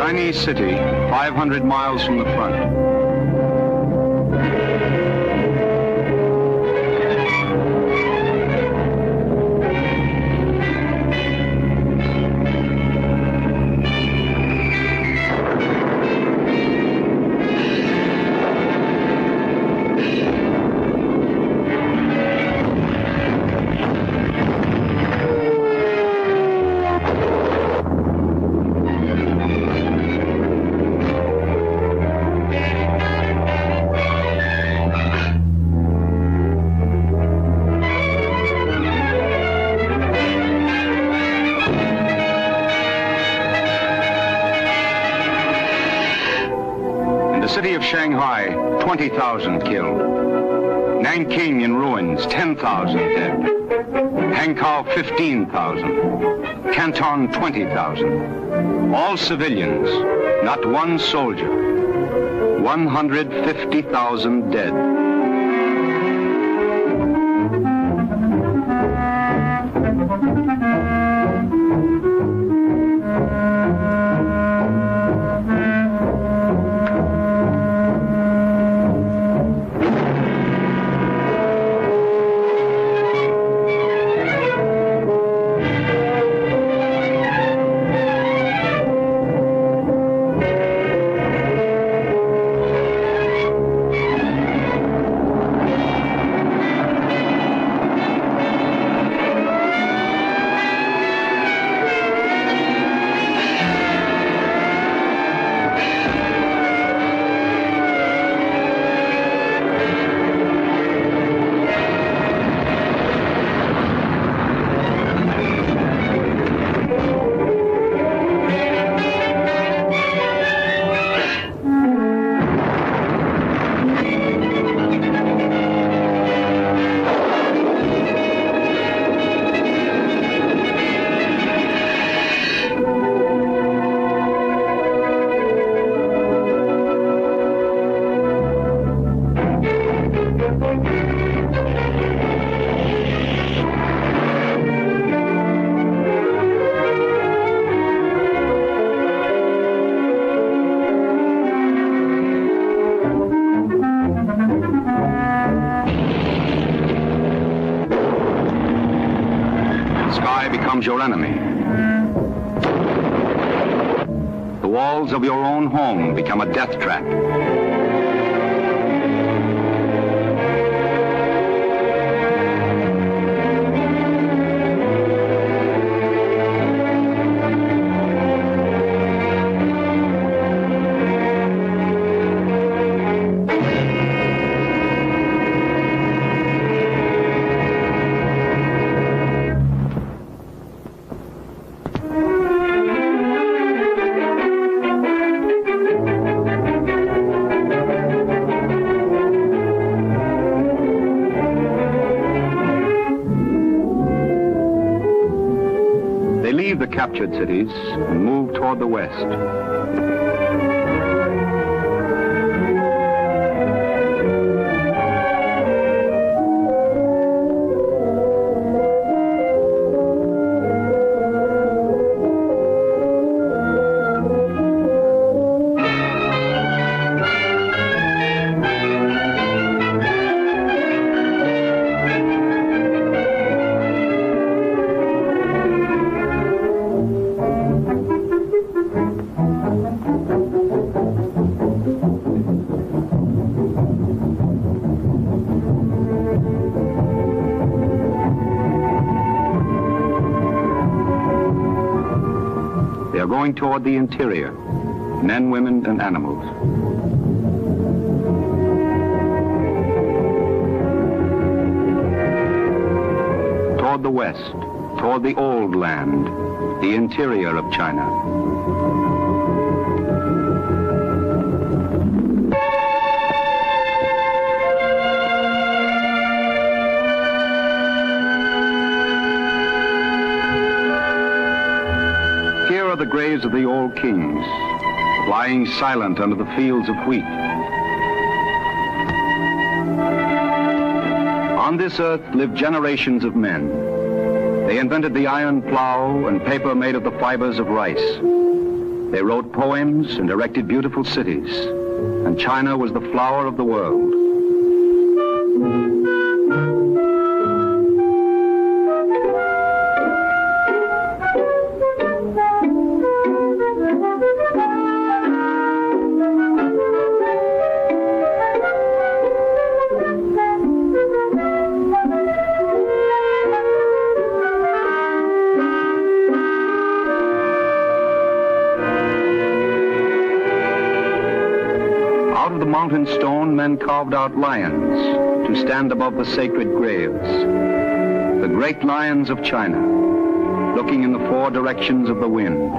Chinese city, 500 miles from the front. City of Shanghai, 20,000 killed. Nanking in ruins, 10,000 dead. Hankow, 15,000. Canton, 20,000. All civilians, not one soldier. 150,000 dead. Your enemy. The walls of your own home become a death trap. Captured cities and move toward the west. They are going toward the interior, men, women, and animals. Toward the west, toward the old land, the interior of China. The graves of the old kings, lying silent under the fields of wheat. On this earth lived generations of men. They invented the iron plow and paper made of the fibers of rice. They wrote poems and erected beautiful cities, and China was the flower of the world. Mountain stone, men carved out lions to stand above the sacred graves. The great lions of China, looking in the four directions of the wind.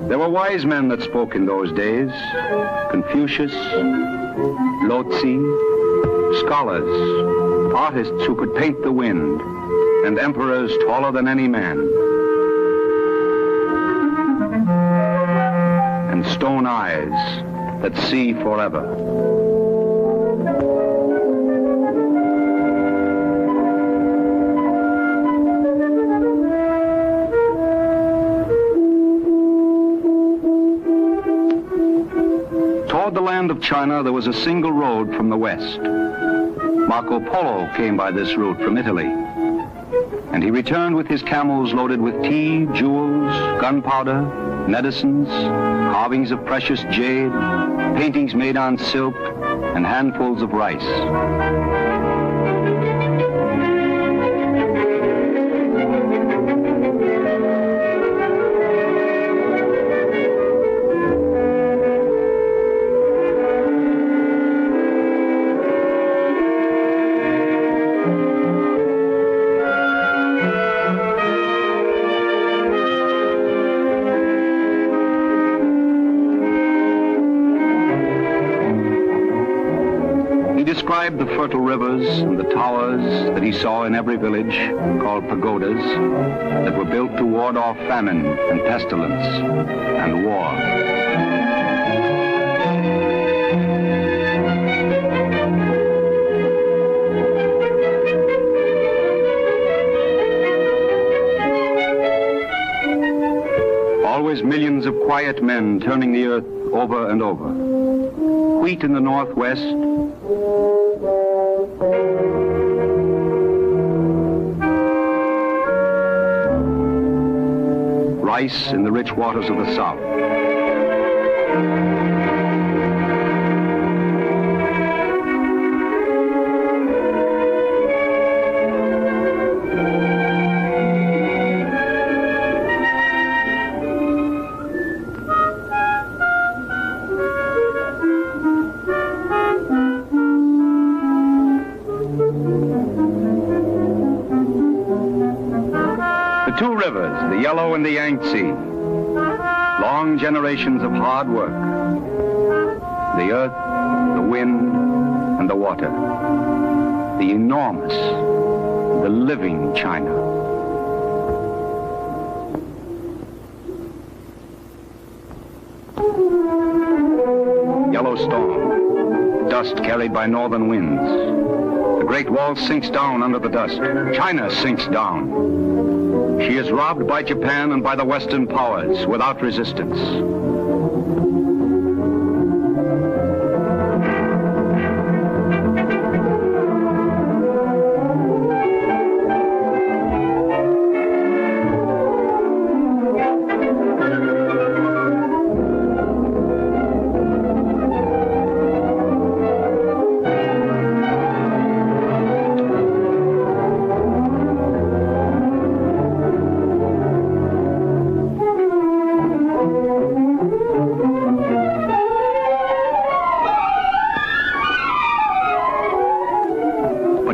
There were wise men that spoke in those days: Confucius, Lao-tzu, scholars, artists who could paint the wind, and emperors taller than any man. And stone eyes that see forever. Toward the land of China, there was a single road from the west. Marco Polo came by this route from Italy, and he returned with his camels loaded with tea, jewels, gunpowder, medicines, carvings of precious jade, paintings made on silk, and handfuls of rice. Described the fertile rivers and the towers that he saw in every village, called pagodas, that were built to ward off famine and pestilence and war. Always millions of quiet men turning the earth over and over. Wheat in the northwest, rice in the rich waters of the south. Two rivers, the Yellow and the Yangtze, long generations of hard work, the earth, the wind, and the water, the enormous, the living China. Yellowstone, dust carried by northern winds. The Great Wall sinks down under the dust. China sinks down. She is robbed by Japan and by the Western powers without resistance.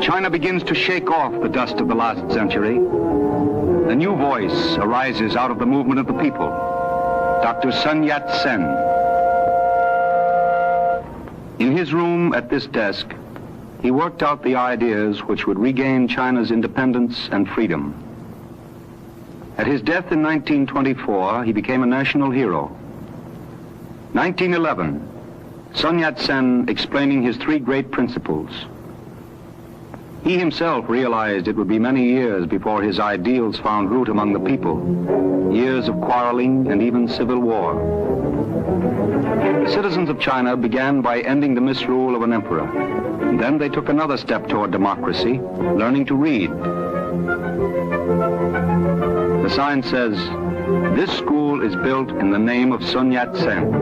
China begins to shake off the dust of the last century. A new voice arises out of the movement of the people. Dr. Sun Yat-sen. In his room at this desk, he worked out the ideas which would regain China's independence and freedom. At his death in 1924, he became a national hero. 1911, Sun Yat-sen explaining his three great principles. He himself realized it would be many years before his ideals found root among the people, years of quarreling and even civil war. The citizens of China began by ending the misrule of an emperor. And then they took another step toward democracy, learning to read. The sign says, "This school is built in the name of Sun Yat-sen."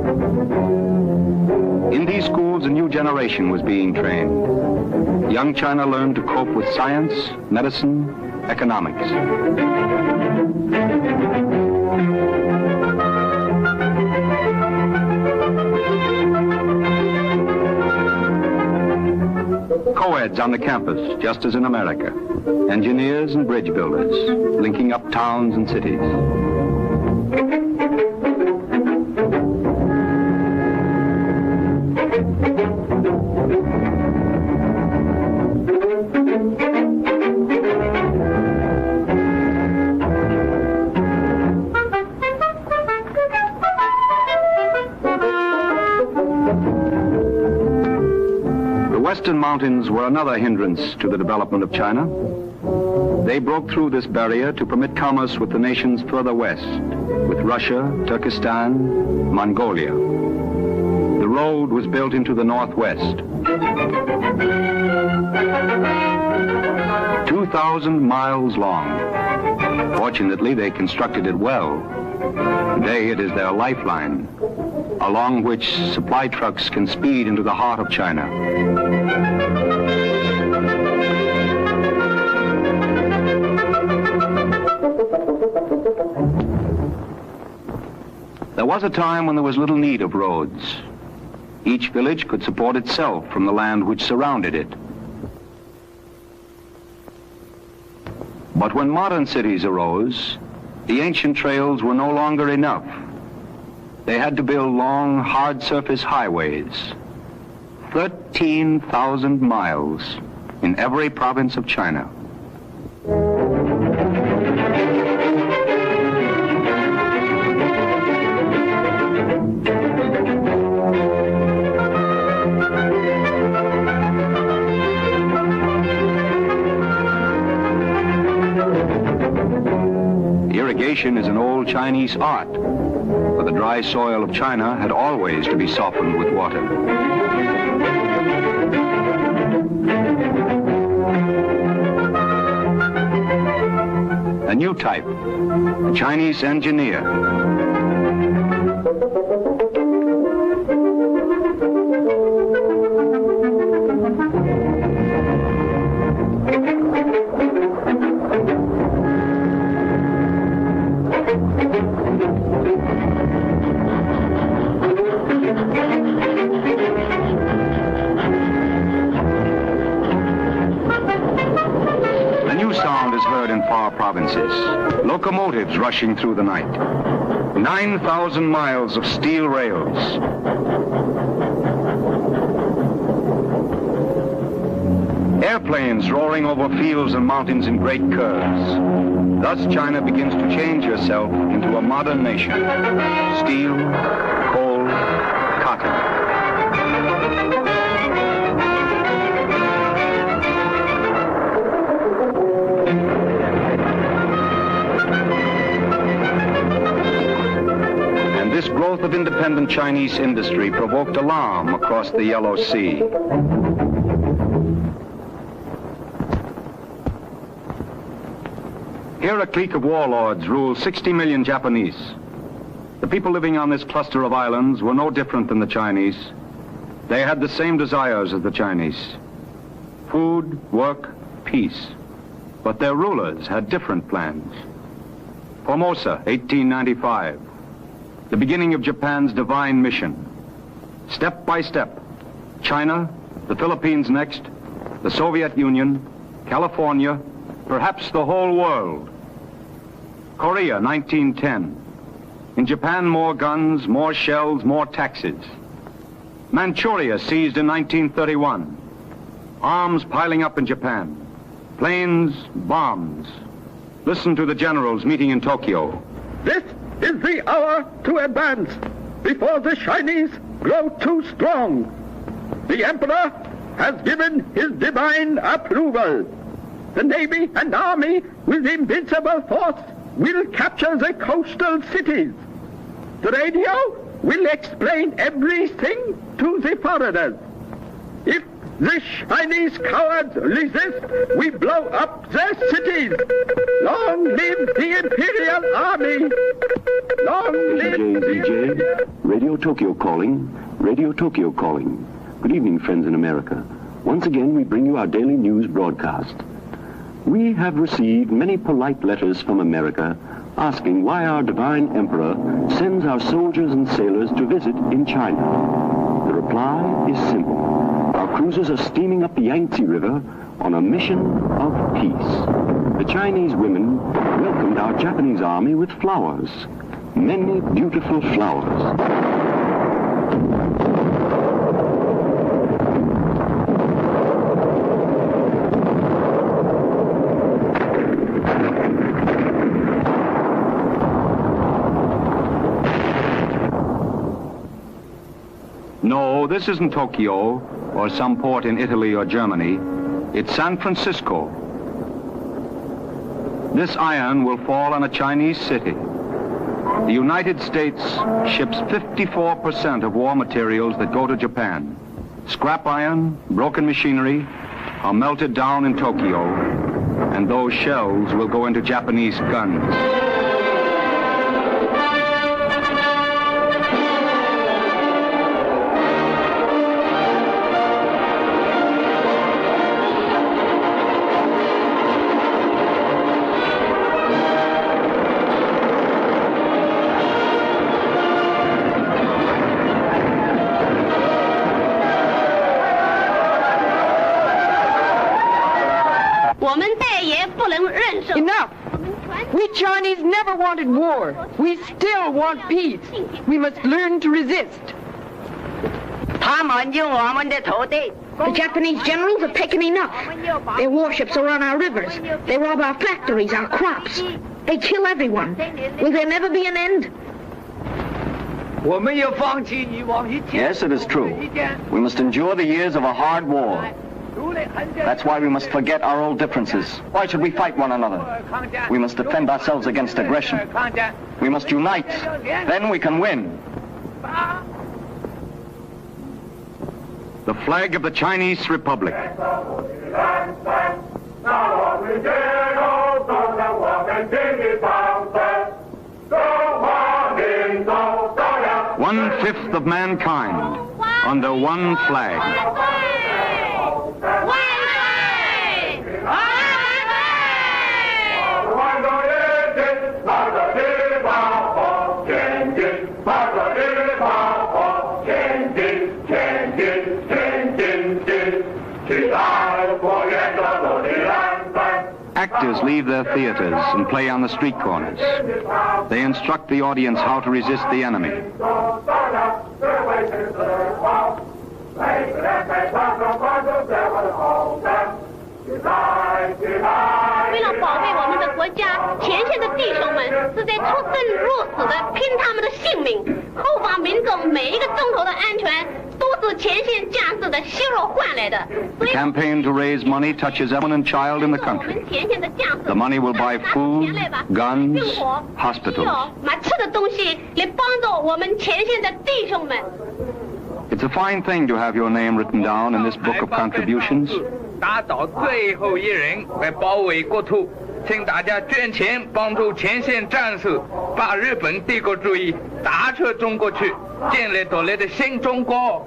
In these schools, a new generation was being trained. Young China learned to cope with science, medicine, economics. Co-eds on the campus, just as in America. Engineers and bridge builders, linking up towns and cities. Western mountains were another hindrance to the development of China. They broke through this barrier to permit commerce with the nations further west, with Russia, Turkestan, Mongolia. The road was built into the northwest. 2,000 miles long. Fortunately, they constructed it well. Today, it is their lifeline, along which supply trucks can speed into the heart of China. There was a time when there was little need of roads. Each village could support itself from the land which surrounded it. But when modern cities arose, the ancient trails were no longer enough. They had to build long, hard-surface highways, 13,000 miles in every province of China. Irrigation is an old Chinese art, for the dry soil of China had always to be softened with water. A new type, a Chinese engineer. Provinces, locomotives rushing through the night, 9,000 miles of steel rails. Airplanes roaring over fields and mountains in great curves. Thus China begins to change herself into a modern nation. Steel, coal, cotton. This growth of independent Chinese industry provoked alarm across the Yellow Sea. Here a clique of warlords ruled 60 million Japanese. The people living on this cluster of islands were no different than the Chinese. They had the same desires as the Chinese: food, work, peace. But their rulers had different plans. Formosa, 1895. The beginning of Japan's divine mission. Step by step, China, the Philippines next, the Soviet Union, California, perhaps the whole world. Korea, 1910. In Japan, more guns, more shells, more taxes. Manchuria seized in 1931. Arms piling up in Japan. Planes, bombs. Listen to the generals meeting in Tokyo. This is the hour to advance. before the Chinese grow too strong. The Emperor has given his divine approval. The Navy and Army with invincible force will capture the coastal cities. The radio will explain everything to the foreigners. If the Chinese cowards resist, we blow up their cities. Long live the Imperial Army! Long live DJ, Radio Tokyo calling. Radio Tokyo calling. Good evening, friends in America. Once again, we bring you our daily news broadcast. We have received many polite letters from America asking why our divine emperor sends our soldiers and sailors to visit in China. The reply is simple. Our cruisers are steaming up the Yangtze River on a mission of peace. The Chinese women welcomed our Japanese army with flowers. Many beautiful flowers. No, this isn't Tokyo or some port in Italy or Germany. It's San Francisco. This iron will fall on a Chinese city. The United States ships 54% of war materials that go to Japan. Scrap iron, broken machinery are melted down in Tokyo, and those shells will go into Japanese guns. Enough! We Chinese never wanted war. We still want peace. We must learn to resist. The Japanese generals have taken enough. Their warships are on our rivers. They rob our factories, our crops. They kill everyone. Will there never be an end? Yes, it is true. We must endure the years of a hard war. That's why we must forget our old differences. Why should we fight one another? We must defend ourselves against aggression. We must unite. Then we can win. The flag of the Chinese Republic. 1/5 of mankind under one flag. Actors leave their theaters and play on the street corners. They instruct the audience how to resist the enemy. 为了保卫我们的国家，前线的弟兄们是在出生入死的拼他们的性命，后方民众每一个钟头的安全都是前线将士的血肉换来的。 The campaign to raise money touches everyone and child in the country. The money will buy food, guns, hospitals. 买吃的东西来帮助我们前线的弟兄们。 It's a fine thing to have your name written down in this book of contributions. 打倒最后一人来保卫国土，请大家捐钱帮助前线战士把日本帝国主义打出中国去，建立独立的新中国。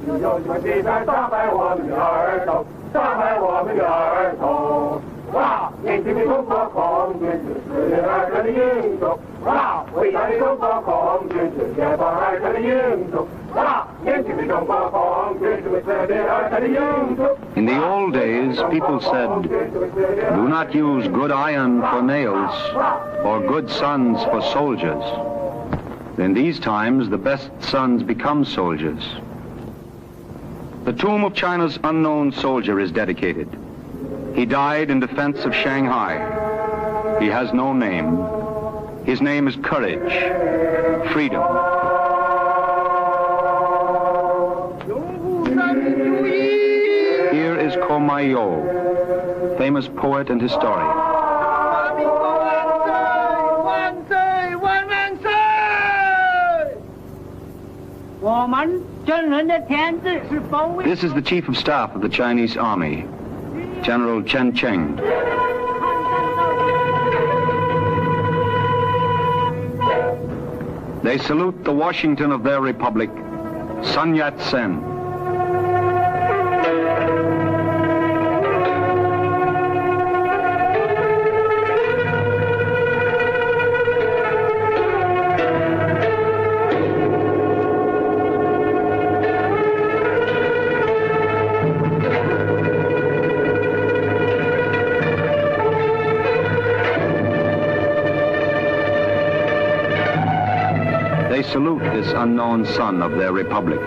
伤害我们的儿童，伤害我们的儿童。哇！年轻的中国空军是4月2日的英雄。哇！伟大的中国空军是解放2日的英雄。哇！年轻的中国空军是4月2日的英雄。 In the old days, people said, do not use good iron for nails or good sons for soldiers. In these times, the best sons become soldiers. The tomb of China's unknown soldier is dedicated. He died in defense of Shanghai. He has no name. His name is courage, freedom. Here is Comayol, famous poet and historian. This is the chief of staff of the Chinese army, General Chen Cheng. They salute the Washington of their republic, Sun Yat-sen. They salute this unknown son of their republic.